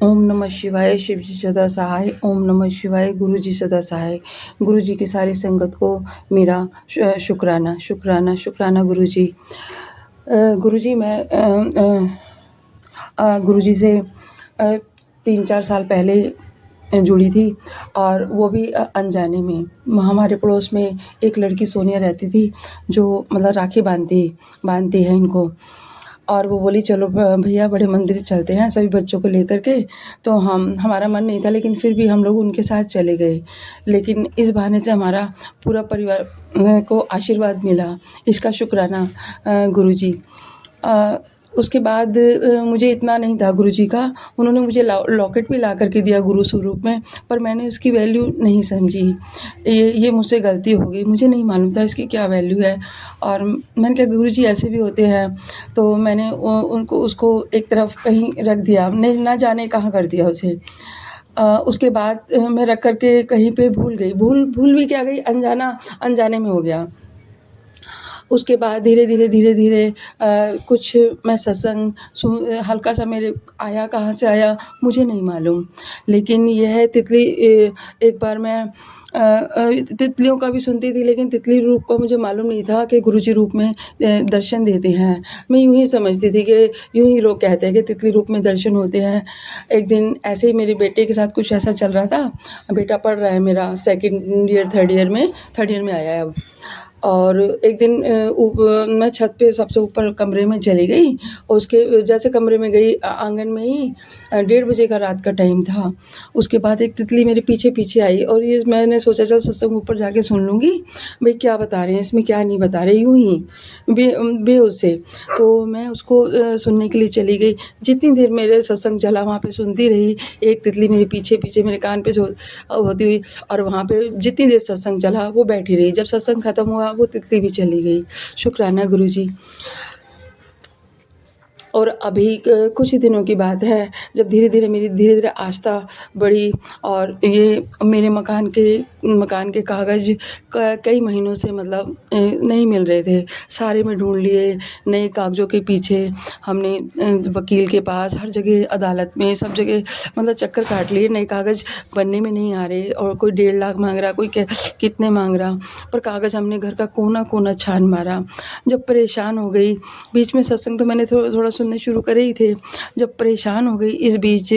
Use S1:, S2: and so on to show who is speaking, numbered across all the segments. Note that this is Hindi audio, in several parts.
S1: ओम नमः शिवाय, शिव जी सदा सहाय। ओम नमः शिवाय, गुरु जी सदा सहाय। गुरु जी की सारी संगत को मेरा शुक्राना शुक्राना शुक्राना गुरु जी। गुरु जी मैं गुरु जी से 3-4 साल पहले जुड़ी थी, और वो भी अनजाने में। हमारे पड़ोस में एक लड़की सोनिया रहती थी, जो मतलब राखी बांधती है इनको। और वो बोली चलो भैया बड़े मंदिर चलते हैं सभी बच्चों को लेकर के। तो हमारा मन नहीं था, लेकिन फिर भी हम लोग उनके साथ चले गए। लेकिन इस बहाने से हमारा पूरा परिवार को आशीर्वाद मिला, इसका शुक्राना गुरुजी। उसके बाद मुझे इतना नहीं था गुरुजी का। उन्होंने मुझे लॉकेट भी ला करके दिया गुरु स्वरूप में, पर मैंने उसकी वैल्यू नहीं समझी। ये मुझसे गलती हो गई, मुझे नहीं मालूम था इसकी क्या वैल्यू है। और मैंने कहा गुरुजी ऐसे भी होते हैं, तो मैंने उनको उसको एक तरफ कहीं रख दिया, नहीं ना जाने कहाँ कर दिया उसे। उसके बाद मैं रख कर के कहीं पे भूल गई, भूल भी क्या गई, अनजाने में हो गया। उसके बाद धीरे-धीरे कुछ मैं सत्संग हल्का सा मेरे आया, कहाँ से आया मुझे नहीं मालूम। लेकिन यह तितली एक बार मैं तितलियों का भी सुनती थी, लेकिन तितली रूप का मुझे मालूम नहीं था कि गुरुजी रूप में दर्शन देते हैं। मैं यूँ ही समझती थी कि यूँ ही लोग कहते हैं कि तितली रूप में दर्शन होते हैं। एक दिन ऐसे ही मेरे बेटे के साथ कुछ ऐसा चल रहा था। बेटा पढ़ रहा है मेरा सेकंड ईयर थर्ड ईयर में आया है अब। और एक दिन मैं छत पे सबसे ऊपर कमरे में चली गई, और उसके जैसे कमरे में गई आंगन में ही 1:30 बजे का रात का टाइम था। उसके बाद एक तितली मेरे पीछे आई, और ये मैंने सोचा चल सत्संग ऊपर जाके सुन लूँगी, भाई क्या बता रहे हैं इसमें, क्या नहीं बता रहे, यूँ ही बेहोश से। तो मैं उसको सुनने के लिए चली गई। जितनी देर मेरे सत्संग चला वहाँ पे सुनती रही। एक तितली मेरे पीछे मेरे कान पे होती हुई, और वहाँ पे जितनी देर सत्संग चला वो बैठी रही। जब सत्संग खत्म हुआ वो तितली भी चली गई। शुक्राना गुरुजी। और अभी कुछ ही दिनों की बात है, जब धीरे-धीरे आस्था बढ़ी, और ये मेरे मकान के कागज़ कई महीनों से मतलब नहीं मिल रहे थे। सारे में ढूँढ लिए, नए कागज़ों के पीछे हमने वकील के पास, हर जगह अदालत में, सब जगह मतलब चक्कर काट लिए। नए कागज़ बनने में नहीं आ रहे, और कोई 1.5 लाख माँग रहा, कोई कितने माँग रहा, पर कागज़ हमने घर का कोना-कोना छान मारा। जब परेशान हो गई, बीच में सत्संग तो मैंने थोड़ा सुनने शुरू करे ही थे। जब परेशान हो गई इस बीच,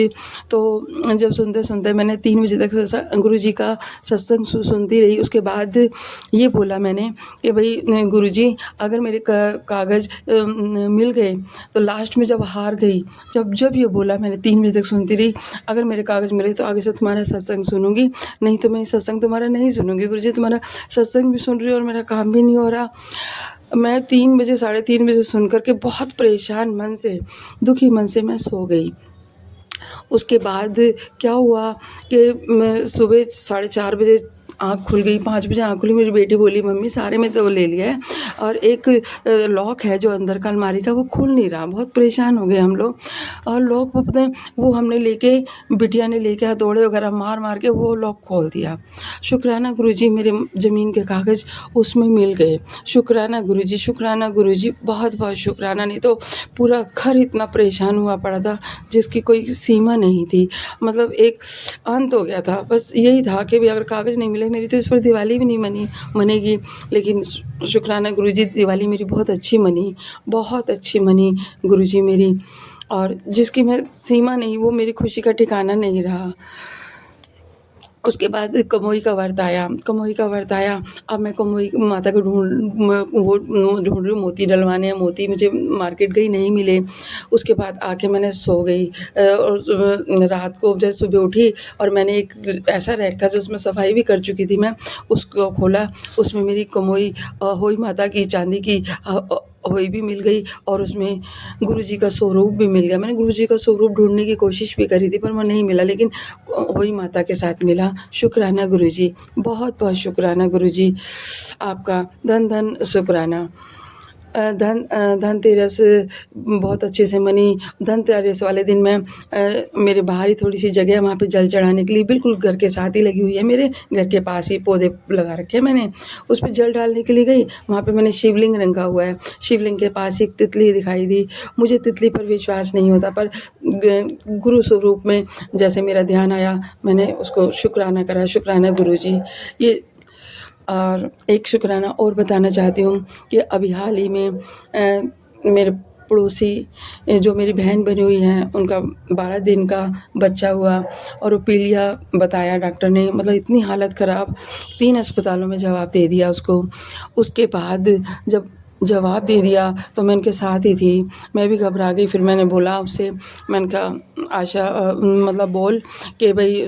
S1: तो जब सुनते-सुनते मैंने 3 बजे तक गुरुजी का सत्संग सुनती रही। उसके बाद ये बोला मैंने कि भई गुरुजी अगर मेरे कागज़ मिल गए, तो लास्ट में जब हार गई, जब ये बोला मैंने 3 बजे तक सुनती रही, अगर मेरे कागज़ मिले तो आगे से तुम्हारा सत्संग सुनूँगी, नहीं तो मैं सत्संग तुम्हारा नहीं सुनूँगी। गुरुजी तुम्हारा सत्संग भी सुन रही हूँ और मेरा काम भी नहीं हो रहा। मैं 3 बजे, साढ़े 3 बजे सुन कर के बहुत परेशान मन से, दुखी मन से मैं सो गई। उसके बाद क्या हुआ कि मैं सुबह 4:30 बजे आँख खुल गई, 5 बजे आँख खुली। मेरी बेटी बोली मम्मी सारे में तो ले लिया है, और एक लॉक है जो अंदर का अलमारी का वो खुल नहीं रहा। बहुत परेशान हो गए हम लोग, और लॉक वो पता है वो हमने लेके, बिटिया ने लेके हथौड़े वगैरह मार के वो लॉक खोल दिया। शुक्राना गुरुजी मेरे ज़मीन के कागज़ उसमें मिल गए। शुक्राना गुरुजी, बहुत-बहुत शुक्राना। नहीं तो पूरा घर इतना परेशान हुआ पड़ा था जिसकी कोई सीमा नहीं थी। मतलब एक अंत हो गया था। बस यही था कि भई अगर कागज़ नहीं मिले, मेरी तो इस पर दिवाली भी नहीं मनेगी। लेकिन शुक्राना गुरुजी दिवाली मेरी बहुत अच्छी मनी गुरुजी मेरी। और जिसकी मैं सीमा नहीं, वो मेरी खुशी का ठिकाना नहीं रहा। उसके बाद कमोई का व्रत आया। अब मैं कमोई माता को ढूँढ रही हूँ, मोती डलवाने हैं। मोती मुझे मार्केट गई, नहीं मिले। उसके बाद आके मैंने सो गई, और रात को जब सुबह उठी, और मैंने एक ऐसा रैक था जो उसमें सफाई भी कर चुकी थी मैं, उसको खोला। उसमें मेरी कमोई होई माता की चांदी की होई भी मिल गई, और उसमें गुरुजी का स्वरूप भी मिल गया। मैंने गुरुजी का स्वरूप ढूँढने की कोशिश भी करी थी, पर वो नहीं मिला, लेकिन होई माता के साथ मिला। शुक्राना गुरुजी, बहुत-बहुत शुक्राना गुरुजी, आपका धन-धन शुक्राना। धनतेरस बहुत अच्छे से मनी। धनतेरस वाले दिन मैं मेरे बाहर ही थोड़ी सी जगह है, वहाँ पे जल चढ़ाने के लिए बिल्कुल घर के साथ ही लगी हुई है, मेरे घर के पास ही पौधे लगा रखे हैं मैंने। उस पे जल डालने के लिए गई, वहाँ पे मैंने शिवलिंग रखा हुआ है। शिवलिंग के पास एक तितली दिखाई दी। मुझे तितली पर विश्वास नहीं होता, पर गुरु स्वरूप में जैसे मेरा ध्यान आया, मैंने उसको शुक्राना करा, शुक्राना गुरुजी। ये और एक शुक्राना और बताना चाहती हूँ कि अभी हाल ही में मेरे पड़ोसी जो मेरी बहन बनी हुई हैं, उनका 12 दिन का बच्चा हुआ और वो पीलिया बताया डॉक्टर ने। मतलब इतनी हालत ख़राब, 3 अस्पतालों में जवाब दे दिया उसको। उसके बाद जब जवाब दे दिया तो मैं उनके साथ ही थी, मैं भी घबरा गई। फिर मैंने बोला उससे, मैंने कहा आशा मतलब बोल कि भाई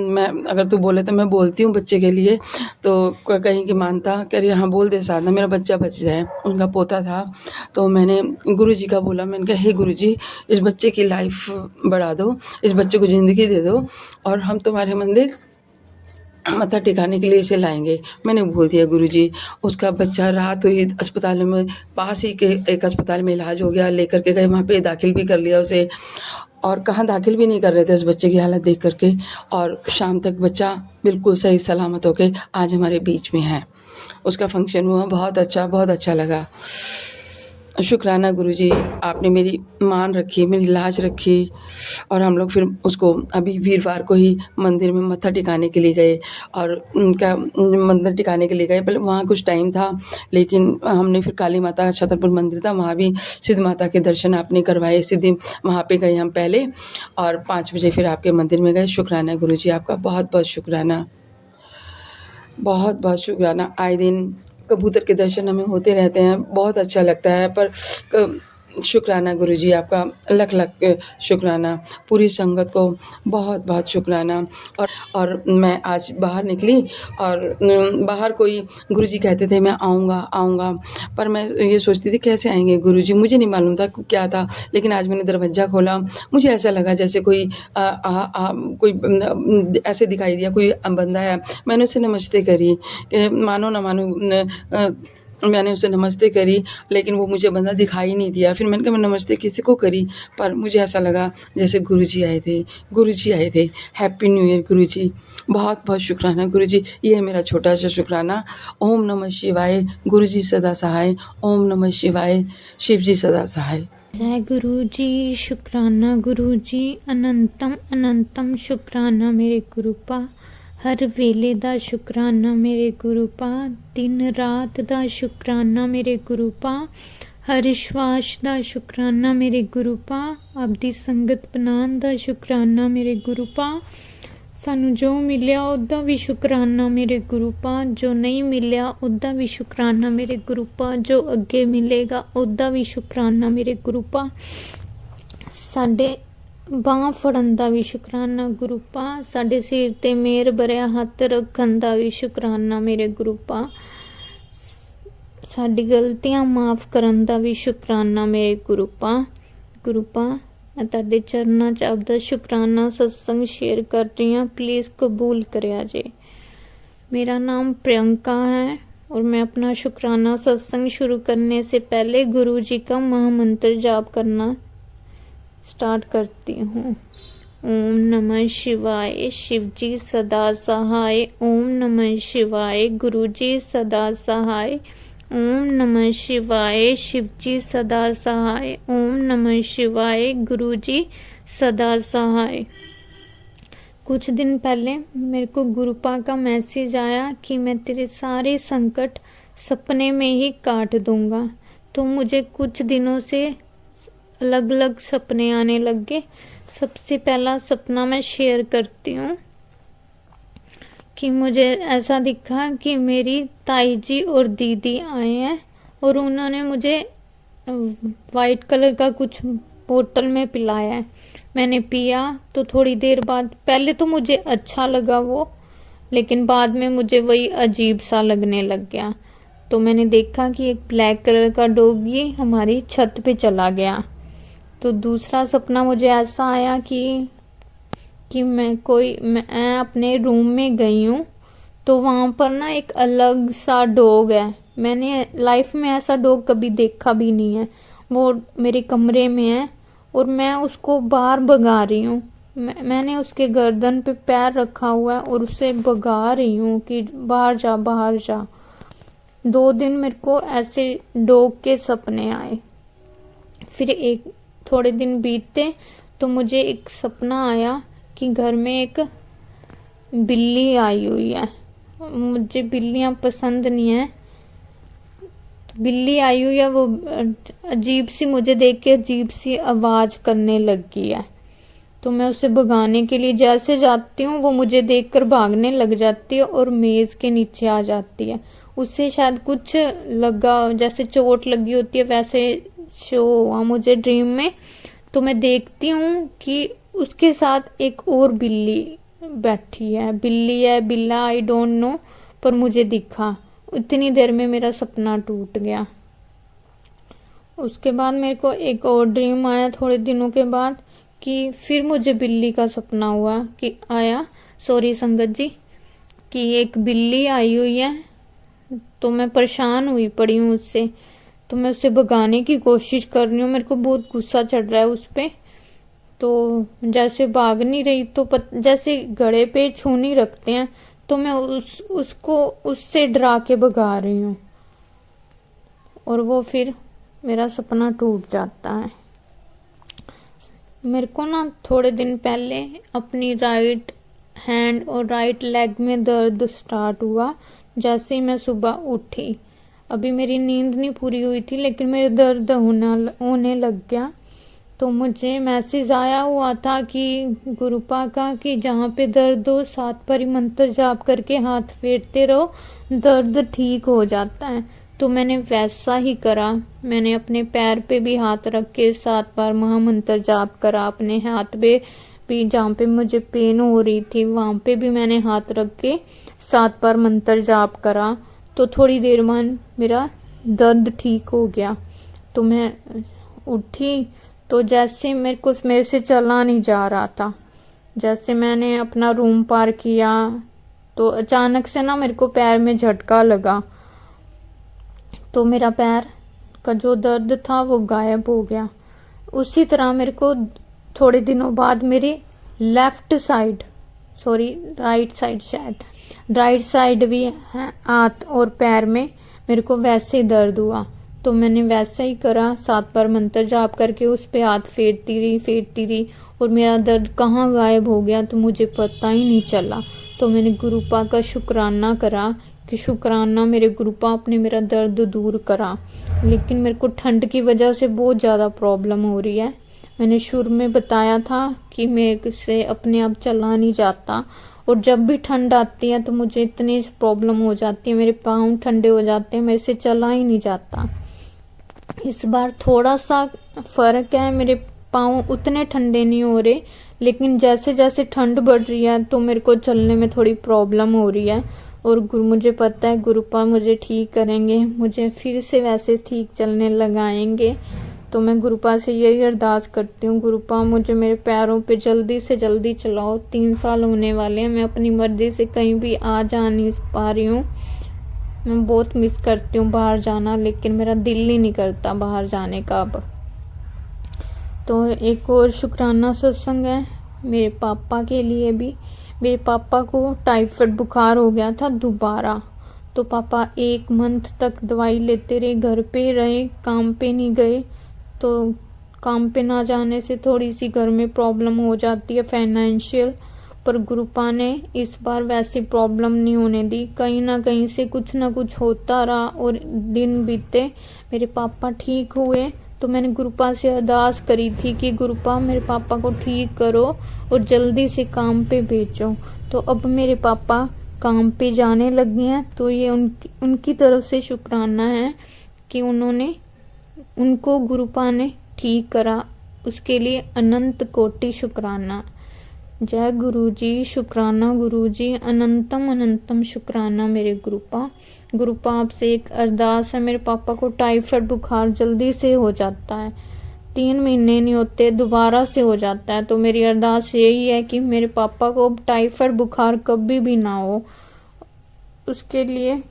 S1: मैं अगर तू बोले तो मैं बोलती हूँ बच्चे के लिए, तो कहीं की मानता। कह रही हाँ बोल दे साधना, मेरा बच्चा बच जाए। उनका पोता था। तो मैंने गुरुजी का बोला, मैंने कहा हे गुरुजी, इस बच्चे की लाइफ बढ़ा दो, इस बच्चे को ज़िंदगी दे दो और हम तुम्हारे मंदिर मत्था टिकाने के लिए इसे लाएंगे। मैंने बोल दिया गुरुजी। उसका बच्चा रात हुई अस्पताल में, पास ही के एक अस्पताल में इलाज हो गया, लेकर के गए, वहाँ पे दाखिल भी कर लिया उसे। और कहाँ दाखिल भी नहीं कर रहे थे उस बच्चे की हालत देख करके। और शाम तक बच्चा बिल्कुल सही सलामत होके आज हमारे बीच में है। उसका फंक्शन हुआ, बहुत अच्छा लगा। शुक्राना गुरुजी, आपने मेरी मान रखी, मेरी लाज रखी। और हम लोग फिर उसको अभी वीरवार को ही मंदिर में मत्था टिकाने के लिए गए। और उनका मंदिर टिकाने के लिए गए, पहले वहाँ कुछ टाइम था, लेकिन हमने फिर काली माता छतरपुर मंदिर था, वहाँ भी सिद्ध माता के दर्शन आपने करवाए। सिद्धि वहाँ पे गए हम पहले, और 5 बजे फिर आपके मंदिर में गए। शुक्राना गुरुजी, आपका बहुत बहुत शुक्राना, बहुत बहुत शुक्राना। आए दिन कबूतर के दर्शन हमें होते रहते हैं, बहुत अच्छा लगता है। पर शुक्राना गुरुजी, आपका लख लख शुक्राना। पूरी संगत को बहुत बहुत शुक्राना। और मैं आज बाहर निकली और बाहर कोई गुरुजी कहते थे मैं आऊँगा, पर मैं ये सोचती थी कैसे आएंगे गुरुजी, मुझे नहीं मालूम था क्या था। लेकिन आज मैंने दरवाज़ा खोला, मुझे ऐसा लगा जैसे कोई कोई ऐसे दिखाई दिया, कोई बंदा है। मैंने उससे नमस्ते करी, मानो ना मानो मैंने उसे नमस्ते करी, लेकिन वो मुझे बंदा दिखाई नहीं दिया। फिर मैंने कहा मैं नमस्ते किसी को करी, पर मुझे ऐसा लगा जैसे गुरुजी आए थे। हैप्पी न्यू ईयर गुरुजी, बहुत बहुत शुक्राना गुरुजी। ये है मेरा छोटा सा शुक्राना। ओम नमः शिवाय, गुरुजी सदा सहाय। ओम नमः शिवाय, शिव जी सदा सहाय।
S2: जय गुरु जी, शुक्राना गुरु जी, अनंतम अनंतम शुक्राना मेरे गुरुपा। हर वेले दा शुक्राना मेरे गुरुपा, दिन रात दा शुक्राना मेरे गुरुपा, हर श्वास दा शुक्राना मेरे गुरुपा, आपदी संगत बनान दा शुक्राना मेरे गुरुपा। सानू जो मिलिया उदा भी शुक्राना मेरे गुरुपा, जो नहीं मिलिया उदा भी शुक्राना मेरे गुरुपा, जो अगे मिलेगा उदा भी शुक्राना मेरे गुरुपा। साडे बांह फड़न दा भी शुक्राना गुरुपा, साडे सिर ते मेहर भरिया हत्थ रखन दा भी शुक्राना मेरे गुरुपा, साडी गलतियां माफ़ करन दा भी शुक्राना मेरे गुरुपा। मैं तुहाडे चरनां च आपदा शुक्राना सत्संग शेयर कर रही हूँ, प्लीज़ कबूल करिया जे। मेरा नाम प्रियंका है और मैं अपना शुक्राना सत्संग शुरू करने से पहले गुरु जी का महामंत्र जाप करना स्टार्ट करती हूँ। ओम नमः शिवाय, शिव जी सदा सहाय। ओम नमः शिवाय, गुरु जी सदा सहाय। ओम नमः शिवाय, शिव जी सदा सहाय। ओम नमः शिवाय, गुरु जी सदा सहाय। कुछ दिन पहले मेरे को गुरुपा का मैसेज आया कि मैं तेरे सारे संकट सपने में ही काट दूंगा। तो मुझे कुछ दिनों से अलग अलग सपने आने लग गए। सबसे पहला सपना मैं शेयर करती हूँ कि मुझे ऐसा दिखा कि मेरी ताई जी और दीदी आए हैं और उन्होंने मुझे वाइट कलर का कुछ बोतल में पिलाया है। मैंने पिया तो थोड़ी देर बाद, पहले तो मुझे अच्छा लगा वो, लेकिन बाद में मुझे वही अजीब सा लगने लग गया। तो मैंने देखा कि एक ब्लैक कलर का डॉगी हमारी छत पे चला गया। तो दूसरा सपना मुझे ऐसा आया कि मैं अपने रूम में गई हूँ, तो वहाँ पर ना एक अलग सा डॉग है। मैंने लाइफ में ऐसा डॉग कभी देखा भी नहीं है। वो मेरे कमरे में है और मैं उसको बाहर भगा रही हूँ। मैंने उसके गर्दन पे पैर रखा हुआ है और उसे भगा रही हूँ कि बाहर जा बाहर जा। 2 दिन मेरे को ऐसे डॉग के सपने आए। फिर थोड़े दिन बीते तो मुझे एक सपना आया कि घर में एक बिल्ली आई हुई है। मुझे बिल्लियां पसंद नहीं है, तो बिल्ली आई हुई है। वो अजीब सी, मुझे देख के अजीब सी आवाज करने लगी है। तो मैं उसे भगाने के लिए जैसे जाती हूँ वो मुझे देखकर भागने लग जाती है और मेज के नीचे आ जाती है। उससे शायद कुछ लगा, जैसे चोट लगी होती है वैसे शो हुआ मुझे ड्रीम में। तो मैं देखती हूँ कि उसके साथ एक और बिल्ली बैठी है। बिल्ली है बिल्ला आई डोंट नो, पर मुझे दिखा। इतनी देर में मेरा सपना टूट गया। उसके बाद मेरे को एक और ड्रीम आया थोड़े दिनों के बाद कि फिर मुझे बिल्ली का सपना हुआ कि आया, सॉरी संगत जी, कि एक बिल्ली आई हुई है। तो मैं परेशान हुई पड़ी हूँ उससे। तो मैं उसे भगाने की कोशिश कर रही हूँ, मेरे को बहुत गुस्सा चढ़ रहा है उस पे। तो जैसे भाग नहीं रही तो जैसे गड़े पे छूनी रखते हैं, तो मैं उसको उससे डरा के भगा रही हूँ और वो फिर मेरा सपना टूट जाता है। मेरे को ना थोड़े दिन पहले अपनी राइट हैंड और राइट लेग में दर्द स्टार्ट हुआ जैसे ही मैं सुबह उठी। अभी मेरी नींद नहीं पूरी हुई थी लेकिन मेरे दर्द होने लग गया। तो मुझे मैसेज आया हुआ था कि गुरुपा का कि जहाँ पे दर्द हो 7 बार मंत्र जाप करके हाथ फेरते रहो, दर्द ठीक हो जाता है। तो मैंने वैसा ही करा। मैंने अपने पैर पे भी हाथ रख के 7 बार महामंत्र जाप करा। अपने हाथ पे भी जहाँ पे मुझे पेन हो रही थी वहाँ पे भी मैंने हाथ रख के 7 बार मंत्र जाप करा। तो थोड़ी देर बाद मेरा दर्द ठीक हो गया। तो मैं उठी तो जैसे मेरे से चला नहीं जा रहा था। जैसे मैंने अपना रूम पार किया तो अचानक से ना मेरे को पैर में झटका लगा। तो मेरा पैर का जो दर्द था वो गायब हो गया। उसी तरह मेरे को थोड़े दिनों बाद मेरे राइट साइड शायद राइट साइड भी है, हाथ और पैर में मेरे को वैसे ही दर्द हुआ। तो मैंने वैसा ही करा, 7 बार मंत्र जाप करके उस पे हाथ फेरती रही और मेरा दर्द कहाँ गायब हो गया तो मुझे पता ही नहीं चला। तो मैंने गुरुपा का शुक्राना करा कि शुक्राना मेरे गुरुपा आपने मेरा दर्द दूर करा। लेकिन मेरे को ठंड की वजह से बहुत ज़्यादा प्रॉब्लम हो रही है। मैंने शुरू में बताया था कि मेरे से अपने आप चला नहीं जाता और जब भी ठंड आती है तो मुझे इतनी प्रॉब्लम हो जाती है, मेरे पाँव ठंडे हो जाते हैं, मेरे से चला ही नहीं जाता। इस बार थोड़ा सा फर्क है, मेरे पाँव उतने ठंडे नहीं हो रहे, लेकिन जैसे जैसे ठंड बढ़ रही है तो मेरे को चलने में थोड़ी प्रॉब्लम हो रही है। और मुझे पता है गुरुपा मुझे ठीक करेंगे, मुझे फिर से वैसे ठीक चलने लगाएंगे। तो मैं गुरुपा से यही अरदास करती हूँ, गुरुपा मुझे मेरे पैरों पे जल्दी से जल्दी चलाओ। 3 साल होने वाले हैं, मैं अपनी मर्जी से कहीं भी आ जा नहीं पा रही हूँ। मैं बहुत मिस करती हूँ बाहर जाना, लेकिन मेरा दिल ही नहीं करता बाहर जाने का अब। तो एक और शुक्राना सत्संग है मेरे पापा के लिए भी। मेरे पापा को टाइफाइड बुखार हो गया था दोबारा। तो पापा 1 मंथ तक दवाई लेते रहे, घर पे रहे, काम पे नहीं गए। तो काम पे ना जाने से थोड़ी सी घर में प्रॉब्लम हो जाती है फाइनेंशियल, पर गुरुपा ने इस बार वैसी प्रॉब्लम नहीं होने दी। कहीं ना कहीं से कुछ ना कुछ होता रहा और दिन बीते, मेरे पापा ठीक हुए। तो मैंने गुरुपा से अरदास करी थी कि गुरुपा मेरे पापा को ठीक करो और जल्दी से काम पे भेजो। तो अब मेरे पापा काम पे जाने लगे हैं। तो ये उनकी तरफ से शुक्राना है कि उनको गुरुपा ने ठीक करा, उसके लिए अनंत कोटि शुक्राना। जय गुरुजी, शुक्राना गुरुजी, अनंतम अनंतम शुक्राना मेरे गुरुपा। गुरुपा आपसे एक अरदास है, मेरे पापा को टाइफाइड बुखार जल्दी से हो जाता है, 3 महीने नहीं होते दोबारा से हो जाता है। तो मेरी अरदास यही है कि मेरे पापा को टाइफाइड बुखार कभी भी ना हो, उसके लिए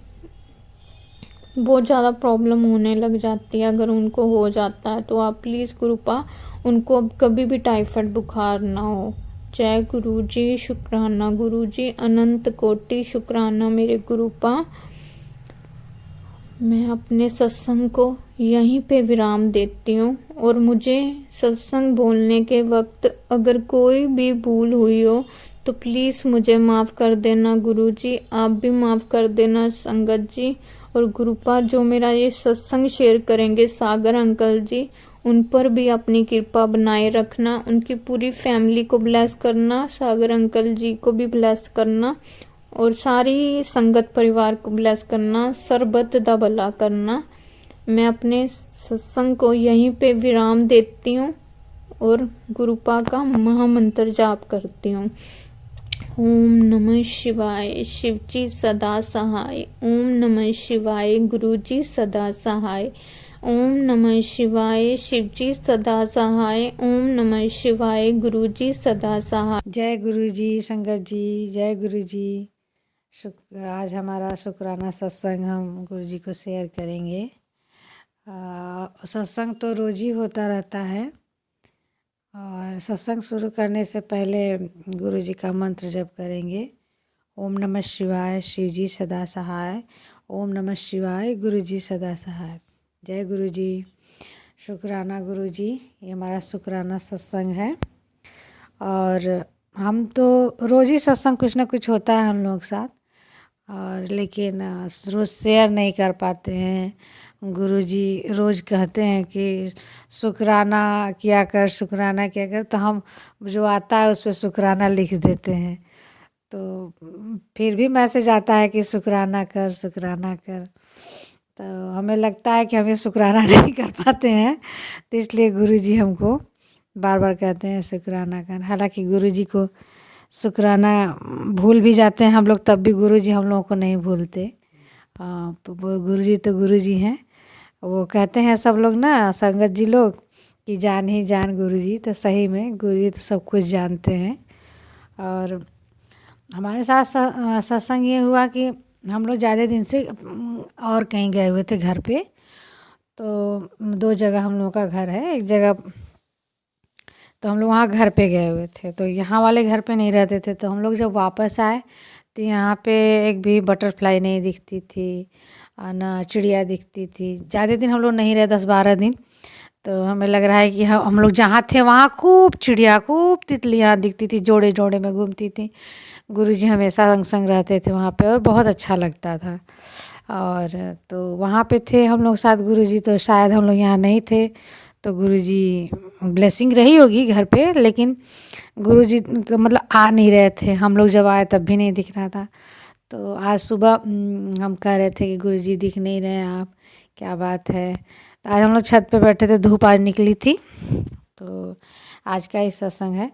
S2: बहुत ज़्यादा प्रॉब्लम होने लग जाती है अगर उनको हो जाता है। तो आप प्लीज़ गुरुपा उनको अब कभी भी टाइफाइड बुखार ना हो। जय गुरु जी, शुक्राना गुरु जी, अनंत कोटि शुक्राना मेरे गुरुपा। मैं अपने सत्संग को यहीं पे विराम देती हूँ और मुझे सत्संग बोलने के वक्त अगर कोई भी भूल हुई हो तो प्लीज़ मुझे माफ़ कर देना गुरुजी, आप भी माफ़ कर देना संगत जी। और गुरुपा जो मेरा ये सत्संग शेयर करेंगे सागर अंकल जी, उन पर भी अपनी कृपा बनाए रखना, उनकी पूरी फैमिली को ब्लेस करना, सागर अंकल जी को भी ब्लेस करना और सारी संगत परिवार को ब्लेस करना, सर्बत दा भला करना। मैं अपने सत्संग को यहीं पे विराम देती हूँ और गुरुपा का महामंत्र जाप करती हूँ। ओम नमः शिवाय, शिवजी सदा सहाय। ओम नमः शिवाय, गुरुजी सदा सहाय। ओम नमः शिवाय, शिवजी सदा सहाय। ओम नमः शिवाय, गुरुजी सदा सहाय।
S3: जय गुरु जी, संगत जी, जय गुरु जी। आज हमारा शुक्राना सत्संग हम गुरु जी को शेयर करेंगे। सत्संग तो रोज ही होता रहता है और सत्संग शुरू करने से पहले गुरु जी का मंत्र जप करेंगे। ओम नमः शिवाय, शिव जी सदा सहाय। ओम नमः शिवाय, गुरु जी सदा सहाय। जय गुरु जी, शुक्राना गुरु जी। ये हमारा शुक्राना सत्संग है और हम तो रोज़ ही सत्संग कुछ ना कुछ होता है हम लोग के साथ, और लेकिन रोज़ शेयर नहीं कर पाते हैं। गुरुजी रोज़ कहते हैं कि शुक्राना किया कर, शुक्राना किया कर, तो हम जो आता है उस पर शुक्राना लिख देते हैं। तो फिर भी मैसेज आता है कि शुक्राना कर, शुक्राना कर। तो हमें लगता है कि हम ये शुक्राना नहीं कर पाते हैं, तो इसलिए गुरुजी हमको बार बार कहते हैं शुक्राना कर। हालांकि गुरुजी को शुक्राना भूल भी जाते हैं हम लोग, तब भी गुरुजी हम लोगों को नहीं भूलते। गुरुजी तो गुरुजी हैं। वो कहते हैं सब लोग ना, संगत जी लोग, कि जान ही जान गुरुजी। तो सही में गुरुजी तो सब कुछ जानते हैं। और हमारे साथ सत्संग ये हुआ कि हम लोग ज़्यादा दिन से और कहीं गए हुए थे घर पे। तो 2 जगह हम लोगों का घर है, एक जगह तो हम लोग वहाँ घर पे गए हुए थे, तो यहाँ वाले घर पे नहीं रहते थे। तो हम लोग जब वापस आए तो यहाँ पे एक भी बटरफ्लाई नहीं दिखती थी, ना चिड़िया दिखती थी। ज़्यादा दिन हम लोग नहीं रहे, 10-12 दिन। तो हमें लग रहा है कि हम लोग जहाँ थे वहाँ खूब चिड़िया, खूब तितलियाँ दिखती थी, जोड़े जोड़े में घूमती थी। गुरुजी हमेशा संग संग रहते थे वहाँ पे और बहुत अच्छा लगता था। और तो वहाँ पे थे हम लोग साथ गुरुजी, तो शायद हम लोग यहाँ नहीं थे तो गुरुजी ब्लेसिंग रही होगी घर पे, लेकिन गुरुजी मतलब आ नहीं रहे थे। हम लोग जब आए तब भी नहीं दिख रहा था। तो आज सुबह हम कह रहे थे कि गुरुजी दिख नहीं रहे आप, क्या बात है। तो आज हम लोग छत पे बैठे थे, धूप आज निकली थी। तो आज का ही सत्संग है।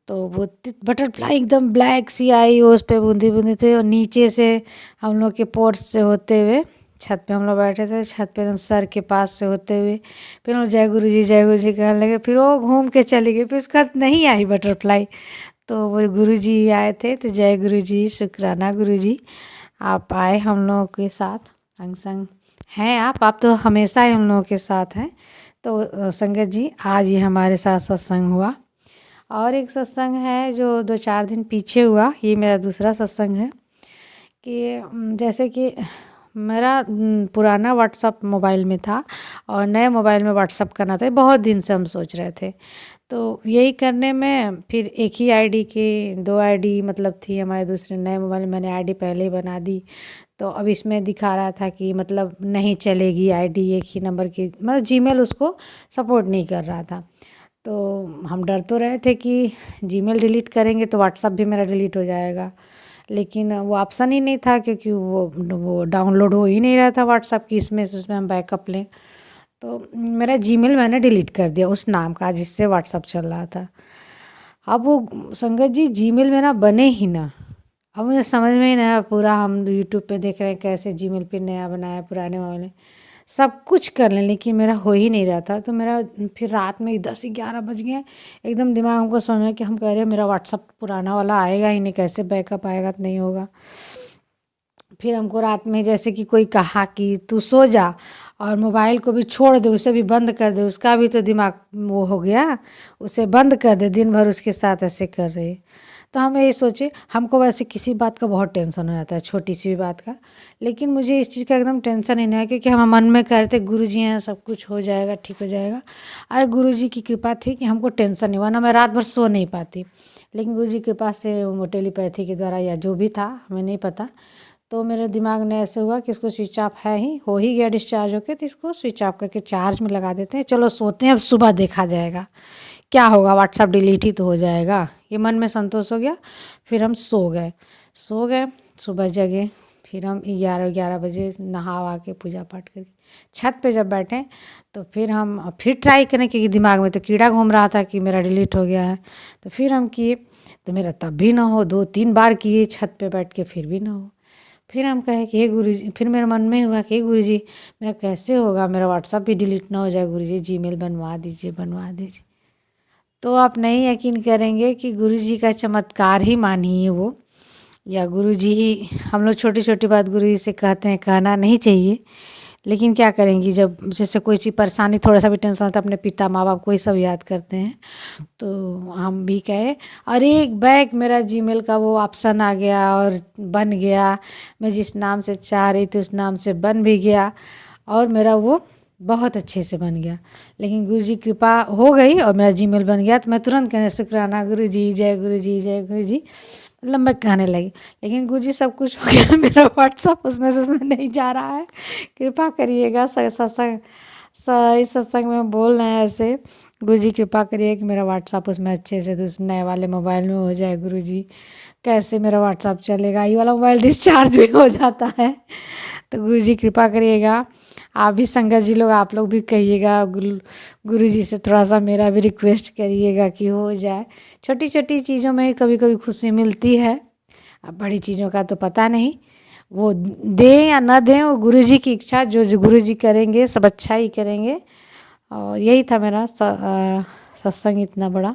S3: तो वो बटरफ्लाई एकदम ब्लैक सी आई, उस पे बूंदी बूंदी थे, और नीचे से हम लोग के पोर्च से होते हुए छत पे हम लोग बैठे थे, छत पे एकदम सर के पास से होते हुए फिर हम जय गुरु जी कहने लगे। फिर वो घूम के चली गई, फिर उसके बाद नहीं आई बटरफ्लाई। तो वो गुरु जी आए थे, तो जय गुरु जी, शुक्राना गुरु जी, आप आए हम लोगों के साथ, अंग संग हैं आप तो हमेशा ही हम लोगों के साथ हैं। तो संगत जी आज ये हमारे साथ सत्संग हुआ। और एक सत्संग है जो 2-4 दिन पीछे हुआ, ये मेरा दूसरा सत्संग है। कि जैसे कि मेरा पुराना व्हाट्सअप मोबाइल में था और नए मोबाइल में व्हाट्सअप करना था, बहुत दिन से हम सोच रहे थे। तो यही करने में फिर एक ही आईडी की 2 आईडी मतलब थी हमारे दूसरे नए मोबाइल में, मैंने आईडी पहले ही बना दी। तो अब इसमें दिखा रहा था कि मतलब नहीं चलेगी आईडी एक ही नंबर की, मतलब जीमेल उसको सपोर्ट नहीं कर रहा था। तो हम डर तो रहे थे कि जीमेल डिलीट करेंगे तो व्हाट्सअप भी मेरा डिलीट हो जाएगा, लेकिन वो ऑप्शन ही नहीं था, क्योंकि वो डाउनलोड हो ही नहीं रहा था व्हाट्सअप की इसमें से उसमें हम बैकअप लें। तो मेरा जीमेल मैंने डिलीट कर दिया उस नाम का जिससे व्हाट्सअप चल रहा था। अब वो संगत जी जीमेल मेरा बने ही ना। अब मुझे समझ में ही नहीं आया, पूरा हम यूट्यूब पे देख रहे हैं कैसे जीमेल पे नया बनाया, पुराने मोबाइल में सब कुछ कर लें, लेकिन मेरा हो ही नहीं रहा था। तो मेरा फिर रात में 10-11 बज गए, एकदम दिमाग हमको समझ में कि हम कह रहे हैं मेरा व्हाट्सअप पुराना वाला आएगा ही नहीं, कैसे बैकअप आएगा, तो नहीं होगा। फिर हमको रात में जैसे कि कोई कहा कि तू सो जा और मोबाइल को भी छोड़ दे, उसे भी बंद कर दे, उसका भी तो दिमाग वो हो गया, उसे बंद कर दे, दिन भर उसके साथ ऐसे कर रही है। तो हम यही सोचे, हमको वैसे किसी बात का बहुत टेंशन हो जाता है, छोटी सी भी बात का, लेकिन मुझे इस चीज़ का एकदम टेंशन ही नहीं है, क्योंकि हम मन में कह रहे थे गुरुजी हैं, सब कुछ हो जाएगा, ठीक हो जाएगा। और गुरुजी की कृपा थी कि हमको टेंशन नहीं हुआ, ना मैं रात भर सो नहीं पाती, लेकिन गुरुजी की कृपा से वो टेलीपैथी के द्वारा या जो भी था हमें नहीं पता, तो मेरे दिमाग में ऐसे हुआ कि इसको स्विच ऑफ है ही, हो ही गया डिस्चार्ज होके, तो इसको स्विच ऑफ करके चार्ज में लगा देते हैं, चलो सोते हैं, अब सुबह देखा जाएगा क्या होगा, व्हाट्सअप डिलीट ही तो हो जाएगा, ये मन में संतोष हो गया। फिर हम सो गए, सुबह जगे, फिर हम 11 बजे नहा वहा के पूजा पाठ करके छत पे जब बैठे, तो फिर हम फिर ट्राई करें, क्योंकि दिमाग में तो कीड़ा घूम रहा था कि मेरा डिलीट हो गया है। तो फिर हम किए, तो मेरा तब भी ना हो, 2-3 बार किए छत पे बैठ के, फिर भी ना हो। फिर हम कहे कि हे गुरुजी, फिर मेरे मन में हुआ कि हे गुरुजी मेरा कैसे होगा, मेरा व्हाट्सअप भी डिलीट ना हो जाए, गुरुजी जीमेल बनवा दीजिए। तो आप नहीं यकीन करेंगे कि गुरुजी का चमत्कार ही मानिए वो, या गुरुजी ही, हम लोग छोटी छोटी बात गुरुजी से कहते हैं, कहना नहीं चाहिए, लेकिन क्या करेंगी, जब जैसे कोई चीज़ परेशानी, थोड़ा सा भी टेंशन होता है, अपने पिता माँ बाप को ही सब याद करते हैं। तो हम भी कहे, और एक बैग मेरा जीमेल का वो ऑप्शन आ गया और बन गया, मैं जिस नाम से चाह रही थी उस नाम से बन भी गया, और मेरा वो बहुत अच्छे से बन गया। लेकिन गुरुजी कृपा हो गई और मेरा जीमेल बन गया, तो मैं तुरंत कहने शुक्राना गुरुजी, जय गुरुजी, जय गुरुजी, मतलब मैं कहने लगी। लेकिन गुरुजी सब कुछ हो गया, मेरा व्हाट्सअप उसमें नहीं जा रहा है, कृपा करिएगा। सत्संग इस सत्संग में बोल रहे हैं ऐसे, गुरुजी कृपा करिए कि मेरा व्हाट्सअप उसमें अच्छे से दूसरे नए वाले मोबाइल में हो जाए। गुरुजी कैसे मेरा व्हाट्सअप चलेगा, ये वाला मोबाइल डिस्चार्ज भी हो जाता है, तो गुरुजी कृपा करिएगा। आप भी संगत जी लोग, आप लोग भी कहिएगा गुरुजी से, थोड़ा सा मेरा भी रिक्वेस्ट करिएगा कि हो जाए। छोटी छोटी चीज़ों में कभी कभी खुशी मिलती है, अब बड़ी चीज़ों का तो पता नहीं, वो दें या ना दें, वो गुरुजी की इच्छा, जो गुरुजी करेंगे सब अच्छा ही करेंगे। और यही था मेरा सत्संग इतना बड़ा,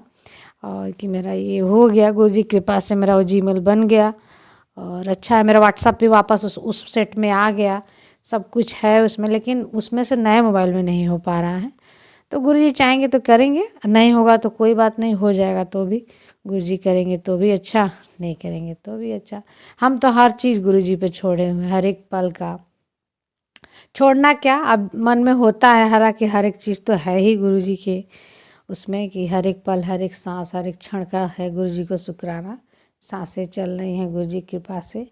S3: और कि मेरा ये हो गया, गुरुजी की कृपा से मेरा वो जीमेल बन गया, और अच्छा है, मेरा व्हाट्सअप भी वापस उस सेट में आ गया, सब कुछ है उसमें, लेकिन उसमें से नए मोबाइल में नहीं हो पा रहा है। तो गुरुजी चाहेंगे तो करेंगे, नहीं होगा तो कोई बात नहीं, हो जाएगा तो भी गुरुजी करेंगे तो भी अच्छा, नहीं करेंगे तो भी अच्छा। हम तो हर चीज़ गुरुजी पे छोड़े हुए, हर एक पल का छोड़ना क्या, अब मन में होता है हालांकि हर एक चीज़ तो है ही गुरुजी के उसमें, कि हर एक पल, हर एक सांस, हर एक क्षण का है गुरुजी को शुक्राना। सांसें चल रही हैं गुरुजी की कृपा से,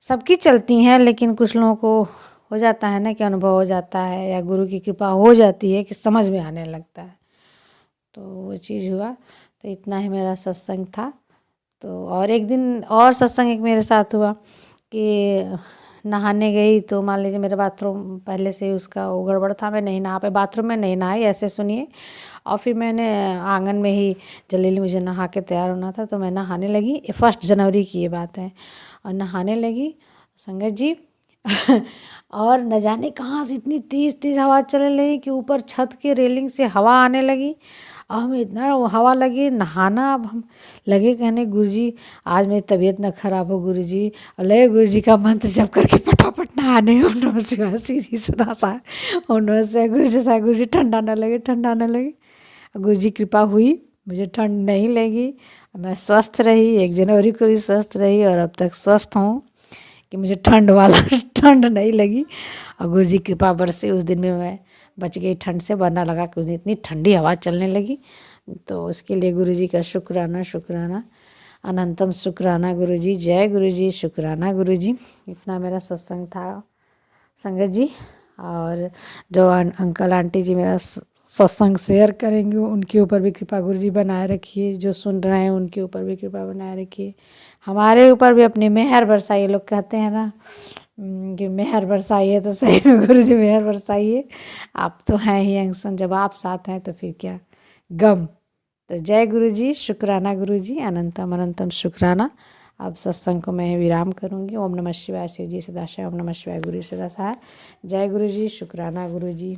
S3: सबकी चलती हैं, लेकिन कुछ लोगों को हो जाता है ना कि अनुभव हो जाता है, या गुरु की कृपा हो जाती है कि समझ में आने लगता है, तो वो चीज़ हुआ। तो इतना ही मेरा सत्संग था। तो और एक दिन और सत्संग एक मेरे साथ हुआ कि नहाने गई, तो मान लीजिए मेरा बाथरूम पहले से ही उसका वो गड़बड़ था, मैं नहीं नहा पाई, बाथरूम में नहीं नहाई, ऐसे सुनिए। और फिर मैंने आंगन में ही जल्दी मुझे नहा के तैयार होना था, तो मैं नहाने लगी, 1 जनवरी की ये बात है, और नहाने लगी संगत जी और न जाने कहाँ से इतनी तेज़ हवा चलने लगी कि ऊपर छत के रेलिंग से हवा आने लगी, और हमें इतना हवा लगी नहाना। अब हम लगे कहने, गुरुजी आज मेरी तबीयत ना खराब हो गुरुजी, और लगे गुरुजी का मंत्र जप करके फटाफट नहाने, ओम नमः शिवाय, सीधी सदा सा, ओम नमः शिवाय, गुरुजी ठंडा ना लगे। गुरुजी कृपा हुई, मुझे ठंड नहीं लगी, मैं स्वस्थ रही, 1 जनवरी को भी स्वस्थ रही, और अब तक स्वस्थ हूँ कि मुझे ठंड नहीं लगी। और गुरुजी कृपा बरसे, उस दिन में मैं बच गई ठंड से, वरना लगा कि उस दिन इतनी ठंडी हवा चलने लगी। तो उसके लिए गुरुजी का शुक्राना, अनंतम शुक्राना गुरुजी, जय गुरुजी, शुक्राना गुरुजी। इतना मेरा सत्संग था संगत जी। और जो अंकल आंटी जी मेरा सत्संग शेयर करेंगे, उनके ऊपर भी कृपा गुरुजी बनाए रखिए, जो सुन रहे हैं उनके ऊपर भी कृपा बनाए रखिए, हमारे ऊपर भी अपनी मेहर बरसाइए। लोग कहते हैं ना कि मेहर बरसाइए, तो सही में गुरुजी मेहर बरसाइए। आप तो हैं ही अंगसन, जब आप साथ हैं तो फिर क्या गम। तो जय गुरुजी, शुक्राना गुरुजी, अनंतम शुक्राना। अब सत्संग को मैं विराम करूँगी। ओम नमः शिवाय, शिव जी सदा शिव, ओम नमः शिवाय, गुरु सदा सहाय। जय गुरुजी, शुक्राना गुरुजी।